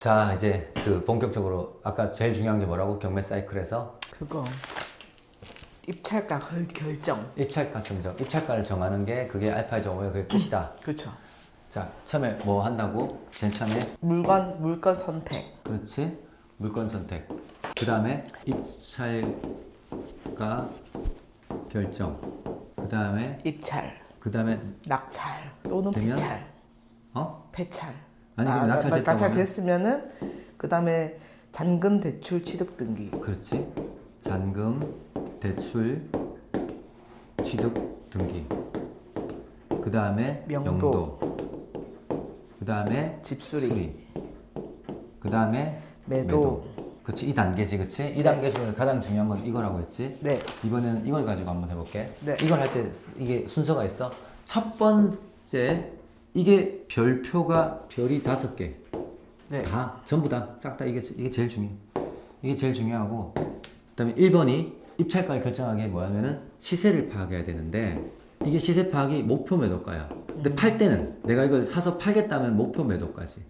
자, 이제 그 본격적으로 아까 제일 중요한 게 뭐라고? 경매 사이클에서 그거 입찰가 결정. 입찰가 선정. 입찰가를 정하는 게 그게 알파 정오의 그게 끝이다. 그렇죠. 자, 처음에 뭐 한다고? 제일 처음에 물건 선택. 그렇지? 물건 선택. 그 다음에 입찰가 결정. 그 다음에 입찰, 낙찰 또는 되면? 배찰. 어? 배찰. 아니 근데 낙찰 됐다고 낙찰 하면 됐으면은 그 다음에 잔금 대출 취득 등기. 그렇지. 잔금, 대출, 취득 등기. 그 다음에 명도. 그 다음에 집수리. 그 다음에 매도. 그치, 이 단계지, 그치? 이 단계 중에 가장 중요한 건 이거라고 했지? 네. 이번에는 이걸 가지고 한번 해볼게. 네. 이걸 할 때 이게 순서가 있어. 첫 번째, 이게 별표가 별이 5개. 네. 다, 전부 다, 싹 다 이게 제일 중요해. 이게 제일 중요하고, 그 다음에 1번이 입찰가를 결정하기 뭐냐면은 시세를 파악해야 되는데, 이게 시세 파악이 목표 매도가야. 근데 팔 때는 내가 이걸 사서 팔겠다면 목표 매도가지.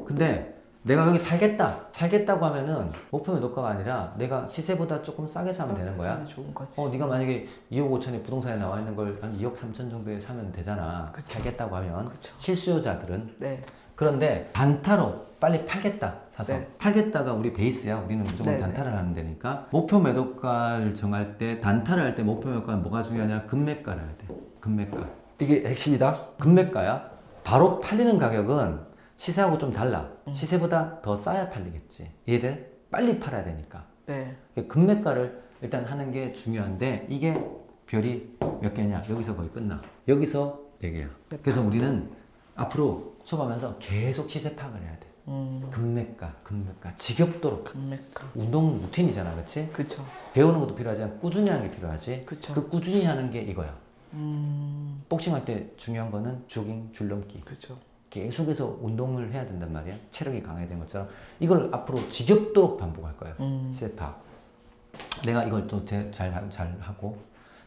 근데 내가 여기 살겠다고 하면은 목표 매도가가 아니라 내가 시세보다 조금 싸게 사면 되는 거야. 좋은 거지. 네가 만약에 2억 5천에 부동산에 나와 있는 걸 한 2억 3천 정도에 사면 되잖아. 그쵸. 살겠다고 하면. 그쵸. 실수요자들은. 네. 그런데 단타로 빨리 팔겠다 사서 네. 팔겠다가 우리 베이스야. 우리는 무조건 네, 단타를 하는 데니까 목표 매도가를 정할 때 단타를 할 때 목표 매도가는 뭐가 중요하냐? 금매가를 해야 돼. 금매가. 이게 핵심이다. 금매가야. 바로 팔리는 가격은 시세하고 좀 달라. 시세보다 더 싸야 팔리겠지. 이해돼? 빨리 팔아야 되니까. 네. 금매가를 일단 하는 게 중요한데 이게 별이 몇 개냐? 여기서 거의 끝나. 여기서 4개야. 그래서 우리는 앞으로 수업하면서 계속 시세 파악을 해야 돼. 금매가. 지겹도록. 금매가. 운동 루틴이잖아, 그렇지? 그쵸. 배우는 것도 필요하지만 꾸준히 하는 게 필요하지. 그쵸. 그 꾸준히 하는 게 이거야. 복싱할 때 중요한 거는 조깅, 줄넘기. 그쵸. 계속해서 운동을 해야 된단 말이야. 체력이 강해진 것처럼 이걸 앞으로 지겹도록 반복할 거야. 시세 파악. 내가 이걸 또 잘 하고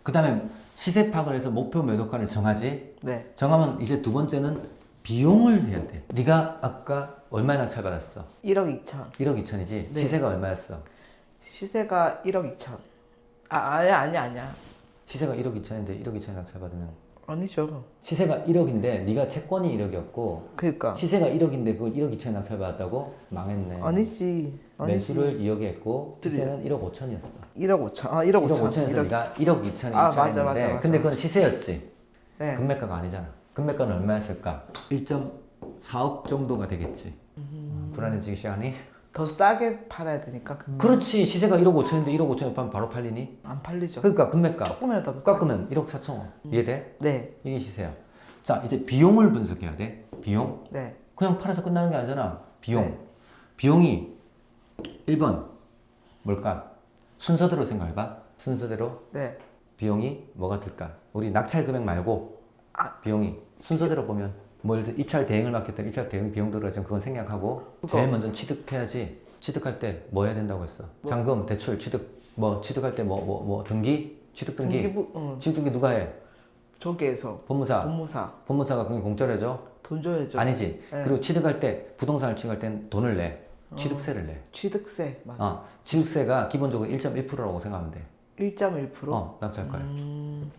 그 다음에 시세 파악을 해서 목표 매도가를 정하지. 네. 정하면 이제 두 번째는 비용을 해야 돼. 네가 아까 얼마에 낙찰받았어? 1억 2천. 1억 2천이지? 네. 시세가 얼마였어? 시세가 1억 2천. 아니야. 시세가 1억 2천인데 1억 2천에 낙찰받으면 아니죠. 시세가 1억인데 네가 채권이 1억이었고 그러니까. 시세가 1억인데 그걸 1억 2천에 낙찰받았다고? 망했네. 아니지. 매수를 2억에 했고 시세는 1억 5천이었어. 1억 5천. 1억 5천. 5천에서 네가 1억 2천에 맞아. 입찰했는데 근데 그건 시세였지. 네. 금매가가 아니잖아. 금매가는 얼마였을까? 1.4억 정도가 되겠지. 불안해지기 시작하니? 더 싸게 팔아야 되니까 그렇지. 시세가 1억 5천인데 1억 5천에 팔면 바로 팔리니? 안 팔리죠. 그러니까 금매가 조금이라도 깎으면 1억 4천원. 이해돼? 네. 이게 시세야. 자, 이제 비용을 분석해야 돼. 비용. 네. 그냥 팔아서 끝나는 게 아니잖아. 비용. 네. 비용이 1번 뭘까? 순서대로 생각해봐. 순서대로 네. 비용이 뭐가 들까? 우리 낙찰 금액 말고 비용이 순서대로 보면 뭐 입찰 대행을 맡겼다면 입찰 대행 비용 들어가지만 그건 생략하고 제일 먼저 취득해야지. 취득할 때 뭐 해야 된다고 했어? 잔금, 대출, 취득 뭐 취득할 때 뭐 등기? 취득 등기? 취득 등기 누가 해? 저기에서 법무사. 법무사가 그냥 공짜로 해줘? 돈 줘야죠. 아니지. 네. 그리고 취득할 때 부동산을 취득할 땐 돈을 내. 취득세를 내. 취득세 맞아. 취득세가 기본적으로 1.1%라고 생각하면 돼. 1.1%? 낙찰가에.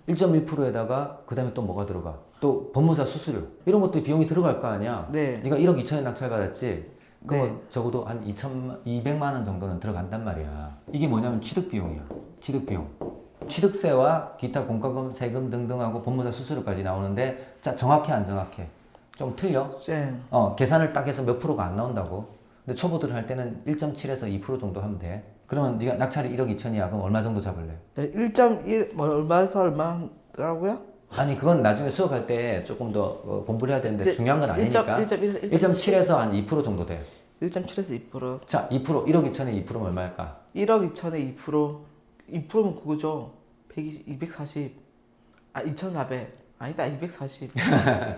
1.1%에다가 그 다음에 또 뭐가 들어가? 또 법무사 수수료. 이런 것도 비용이 들어갈 거 아니야. 네. 네가 1억 2천에 낙찰받았지? 그거 네. 적어도 한 200만 원 정도는 들어간단 말이야. 이게 뭐냐면 취득비용이야. 취득비용. 취득세와 기타 공과금, 세금 등등하고 법무사 수수료까지 나오는데 자, 정확해 안 정확해? 좀 틀려? 네. 계산을 딱 해서 몇 프로가 안 나온다고. 근데 초보들 할 때는 1.7에서 2% 정도 하면 돼. 그러면 네가 낙찰이 1억 2천이야. 그럼 얼마 정도 잡을래? 네. 1.1 얼마에서 얼마더라고요? 아니 그건 나중에 수업할 때 조금 더 공부를 해야 되는데 중요한 건 아니니까 1.7에서 한 2% 정도 돼. 2%. 자, 2% 1억 2천에 2%면 얼마일까? 1억 2천에 2%면 그거죠. 120, 240. 2,400. 아니다, 240.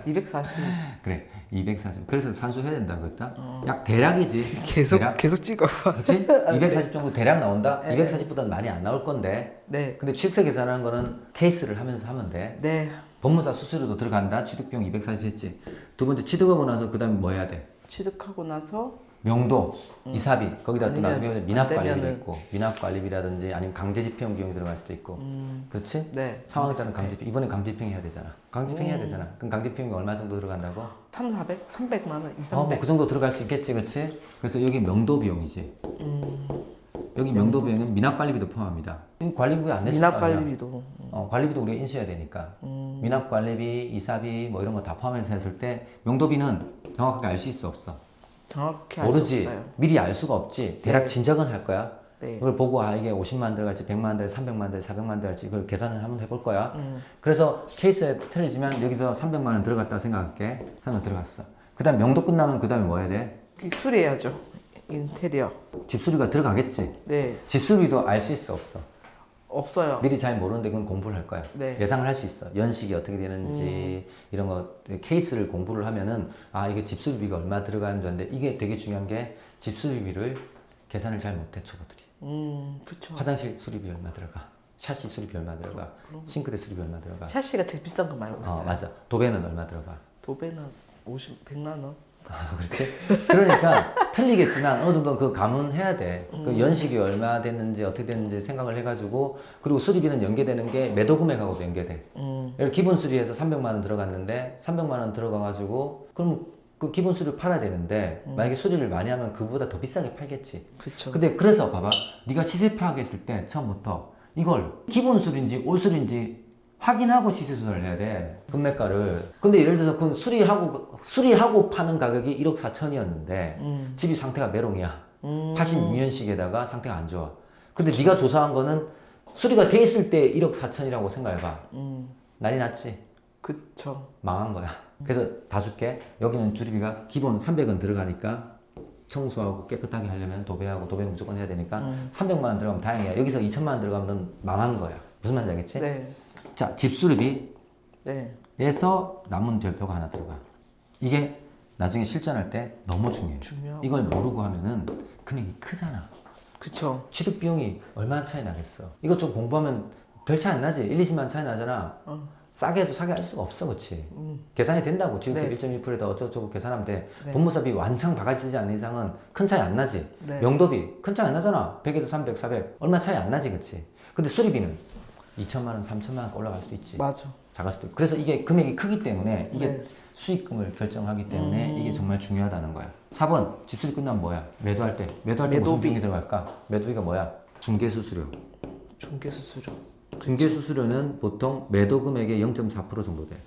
240. 그래, 240. 그래서 산수해야 된다 그랬다. 약 대략이지. 계속 찍어. 그렇지? 240 정도 대략 나온다. 네. 240보다는 많이 안 나올 건데. 네. 근데 취득세 계산하는 거는 케이스를 하면서 하면 돼. 네. 법무사 수수료도 들어간다. 취득비용 240 했지. 두 번째 취득하고 나서 그다음에 뭐 해야 돼? 취득하고 나서 명도, 이사비, 거기다 또 아니면 나중에 미납관리비도 되면은- 있고, 미납관리비라든지 아니면 강제집행 비용이 들어갈 수도 있고, 그렇지? 네. 상황에 따른 강제집행, 이번에 강제집행 해야 되잖아. 강제집행 해야 되잖아. 그럼 강제집행이 얼마 정도 들어간다고? 300, 400? 300만 원, 2, 300. 뭐 그 정도 들어갈 수 있겠지, 그렇지? 그래서 여기 명도 비용이지. 여기 명도 비용은 미납관리비도 포함합니다. 이 관리비 안 냈을 거 아니야? 미납관리비도. 관리비도 우리가 인수해야 되니까. 미납관리비, 이사비 뭐 이런 거 다 포함해서 했을 때 명도비는 정확하게 알 수 있어 없어? 정확히 알 수 모르지. 없어요. 미리 알 수가 없지. 대략 네. 짐작은 할 거야. 네. 그걸 보고 아 이게 50만 들어갈지 100만 들어갈지 300만 들어갈지 400만 들어갈지 그걸 계산을 한번 해볼 거야. 그래서 케이스에 틀리지만 여기서 300만 원 들어갔다 생각할게. 300만 들어갔어. 그 다음 명도 끝나면 그 다음에 뭐 해야 돼? 수리해야죠. 인테리어. 집수리가 들어가겠지. 네. 집수리도 알 수 있어 없어? 없어요. 미리 잘 모르는데 그건 공부를 할 거야. 네. 예상을 할 수 있어. 연식이 어떻게 되는지 이런 거 케이스를 공부를 하면은 아 이게 집수리비가 얼마 들어가는 줄 아는데 이게 되게 중요한 게 집수리비를 계산을 잘 못해 초보들이. 그쵸. 화장실 수리비 얼마 들어가? 샤시 수리비 얼마 들어가? 싱크대 수리비 얼마 들어가? 샤시가 제일 비싼 거 말고 있어요. 맞아. 도배는 얼마 들어가? 도배는 100만 원. 그렇지? 그러니까 틀리겠지만 어느 정도 그 감은 해야 돼. 그 연식이 얼마 됐는지 어떻게 됐는지 생각을 해가지고 그리고 수리비는 연계되는 게 매도 금액하고도 연계돼. 예를 기본 수리해서 300만 원 들어갔는데 300만 원 들어가가지고 그럼 그 기본 수리를 팔아야 되는데 만약에 수리를 많이 하면 그보다 더 비싸게 팔겠지. 그쵸. 근데 그래서 봐봐. 네가 시세 파악했을 때 처음부터 이걸 기본 수리인지 올 수리인지 확인하고 시세 조사를 해야 돼. 금매가를. 근데 예를 들어서 그 수리하고 파는 가격이 1억 4천이었는데 집이 상태가 메롱이야. 86년식에다가 상태가 안 좋아. 근데 네가 조사한 거는 수리가 돼 있을 때 1억 4천이라고 생각해봐. 난리 났지. 그쵸. 망한 거야. 그래서 봐줄게. 여기는 주리비가 기본 300원 들어가니까 청소하고 깨끗하게 하려면 도배하고 도배는 무조건 해야 되니까 300만 원 들어가면 다행이야. 여기서 2천만 원 들어가면 넌 망한 거야. 무슨 말인지 알겠지? 네. 자, 집수리비에서 네. 남은 별표가 하나 들어가. 이게 나중에 실전할 때 너무 중요해. 중요하고. 이걸 모르고 하면은 금액이 크잖아. 그쵸. 취득 비용이 얼마나 차이 나겠어. 이것 좀 공부하면 별 차이 안 나지? 1, 20만 원 차이 나잖아. 싸게 해도 사게 할 수가 없어, 그렇지? 계산이 된다고. 지금서 네. 1.1%에다 어쩌고저쩌고 계산하면 돼. 네. 법무사비 완창 바가지 쓰지 않는 이상은 큰 차이 안 나지? 네. 명도비 큰 차이 안 나잖아. 100에서 300, 400 얼마 차이 안 나지, 그렇지? 근데 수리비는 2천만 원, 3천만 원 올라갈 수도 있지. 맞아. 작을 수도 있고. 그래서 이게 금액이 크기 때문에 이게 네. 수익금을 결정하기 때문에 이게 정말 중요하다는 거야. 4번 집수리 끝나면 뭐야? 매도할 때 무슨 비용이 들어갈까? 매도비가 뭐야? 중개수수료. 중개수수료. 중개수수료는 보통 매도 금액의 0.4% 정도 돼.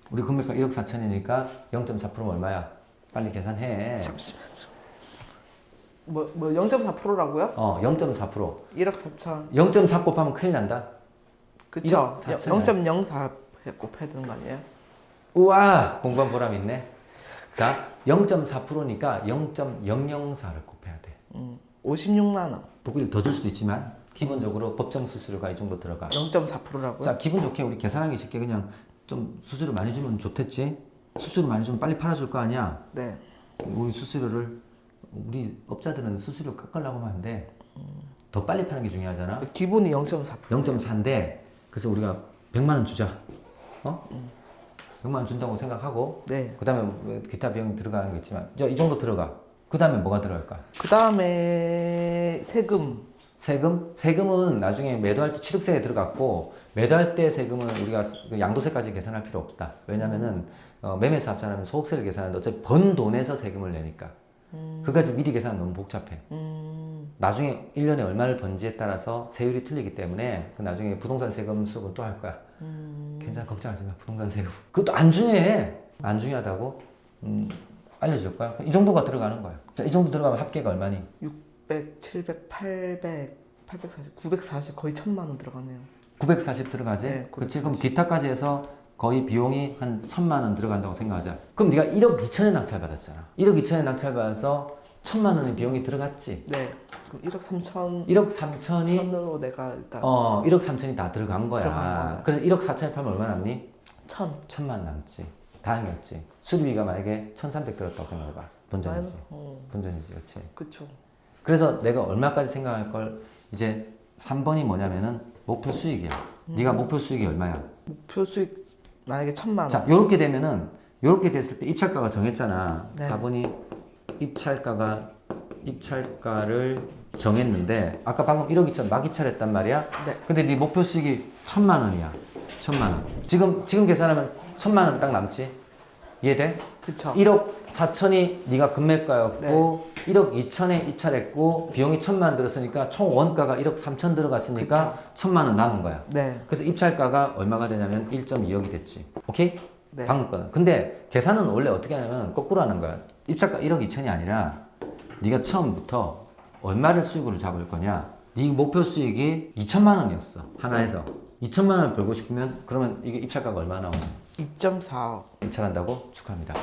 우리 금액가 1억 4천이니까 0.4%면 얼마야? 빨리 계산해. 잠시만요. 뭐 0.4%라고요? 0.4%. 1억 4천. 0.4 곱하면 큰일 난다. 그쵸. 1억 4천. 0.04 곱해야 되는 거 아니에요? 우와! 공부한 보람 있네. 자, 0.4%니까 0.004를 곱해야 돼. 56만 원. 복리를 더 줄 수도 있지만 기본적으로 법정 수수료가 이 정도 들어가. 0.4%라고요? 자, 기분 좋게 우리 계산하기 쉽게 그냥 좀 수수료 많이 주면 좋겠지? 수수료 많이 주면 빨리 팔아줄 거 아니야? 네. 우리 수수료를 우리 업자들은 수수료 깎으려고 하면 안 돼. 더 빨리 파는 게 중요하잖아. 기본이 0.4%. 0.4인데 그래서 우리가 100만 원 주자. 100만 원 준다고 생각하고 네. 그 다음에 기타 비용이 들어가는 게 있지만 이 정도 들어가. 그 다음에 뭐가 들어갈까? 그 다음에 세금. 세금은 나중에 매도할 때 취득세에 들어갔고 매도할 때 세금은 우리가 그 양도세까지 계산할 필요 없다. 왜냐면은 매매사 합산하면 소득세를 계산하는데 어차피 번 돈에서 세금을 내니까 그까지 미리 계산은 너무 복잡해. 나중에 1년에 얼마를 번지에 따라서 세율이 틀리기 때문에 그 나중에 부동산 세금 수업은 또 할 거야. 괜찮아, 걱정하지 마. 부동산 세금 그것도 안 중요해. 안 중요하다고 알려줄 거야. 이 정도가 들어가는 거야. 자, 이 정도 들어가면 합계가 얼마니? 600, 700, 800, 840, 940 거의 1,000만 원 들어가네요. 940 들어가지? 네, 그렇지. 그럼 기타까지 해서 거의 비용이 한 1,000만 원 들어간다고 생각하자. 그럼 네가 1억 2천에 낙찰받았잖아. 1억 2천에 낙찰받아서 1,000만 원의 비용이 들어갔지. 네. 그럼 1억 3천. 1억 3천이 1,000으로 내가 일단 1억 3천이 다 들어간 거야. 들어간 거야. 그래서 1억 4천에 팔면 얼마 남니? 1,000. 1,000만 남지. 다행이었지. 수리비가 만약에 1,300 들었다고 생각해봐. 본전이지. 본전이지, 그렇지. 그쵸. 그래서 내가 얼마까지 생각할 걸 이제 3번이 뭐냐면은 목표 수익이야. 네가 목표 수익이 얼마야? 목표 수익 만약에 1,000만 원. 자, 요렇게 되면은 요렇게 됐을 때 입찰가가 정했잖아. 네. 4번이 입찰가가 입찰가를 정했는데 아까 방금 1억 2천 막 입찰했단 말이야. 네. 근데 네 목표 수익이 1,000만 원이야. 1,000만 원. 지금 계산하면 1,000만 원 딱 남지. 이해돼? 그쵸. 1억 4천이 네가 금매가였고 1억 2천에 입찰했고 비용이 1,000만 원 들었으니까 총 원가가 1억 3천 들어갔으니까 1,000만 원 남은 거야. 네. 그래서 입찰가가 얼마가 되냐면 1.2억이 됐지. 오케이? 네. 방금 거는. 근데 계산은 원래 어떻게 하냐면 거꾸로 하는 거야. 입찰가 1억 2천이 아니라 네가 처음부터 얼마를 수익으로 잡을 거냐. 네 목표 수익이 2천만 원이었어. 하나에서. 2천만 원을 벌고 싶으면 그러면 이게 입찰가가 얼마 나오냐. 2.4억. 입찰한다고? 축하합니다.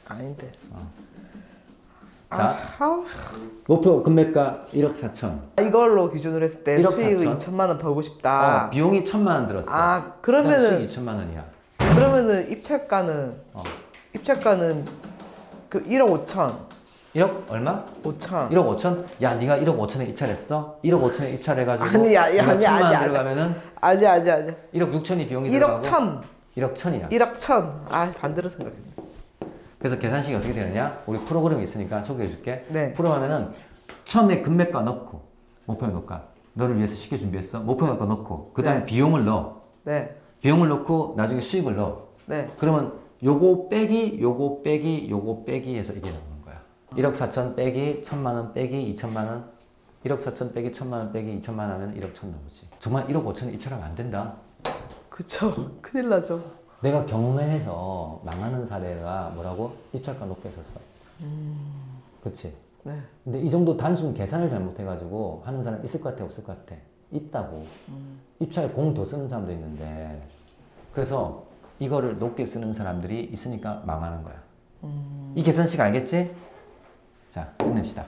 아닌데. 자, 아우. 목표 금매가 1억 4천. 이걸로 기준으로 했을 때 1억 수익을 4천? 2천만 원 벌고 싶다. 비용이 1,000만 원 들었어. 아, 그다음 그러면은 수익 2천만 원이야. 입찰가는 어. 그 1억 5천. 1억 얼마? 5천. 1억 5천? 야, 네가 1억 5천에 입찰했어? 1억 5천에 입찰해가지고 아니야, 네가 1,000만 원 아니야. 들어가면은 아니야. 1억 6천이 비용이 1억 들어가고 천. 1억 1천이야. 1억 천. 아, 반대로 생각했네. 그래서 계산식이 어떻게 되느냐? 우리 프로그램이 있으니까 소개해줄게. 네. 프로그램에는 처음에 금매가 넣고 목표 넣을까? 너를 위해서 쉽게 준비했어. 목표 넣을까 넣고 그 다음에 네. 비용을 넣어. 네. 비용을 넣고 나중에 수익을 넣어. 네. 그러면 요거 빼기 요거 빼기 요거 빼기 해서 이게 나오는 거야. 1억 4천 빼기 1,000만 원 빼기 2천만 원. 1억 4천 빼기 1,000만 원 빼기 2천만 원 하면 1억 1천 나오지. 정말 1억 5천에 입찰하면 안 된다. 그쵸. 큰일 나죠. 내가 경험해서 망하는 사례가 뭐라고? 입찰가 높게 했었어. 그치? 네. 근데 이 정도 단순 계산을 잘못해가지고 하는 사람 있을 것 같아, 없을 것 같아? 있다고. 입찰 공 더 쓰는 사람도 있는데. 그래서 이거를 높게 쓰는 사람들이 있으니까 망하는 거야. 이 계산식 알겠지? 자, 끝냅시다.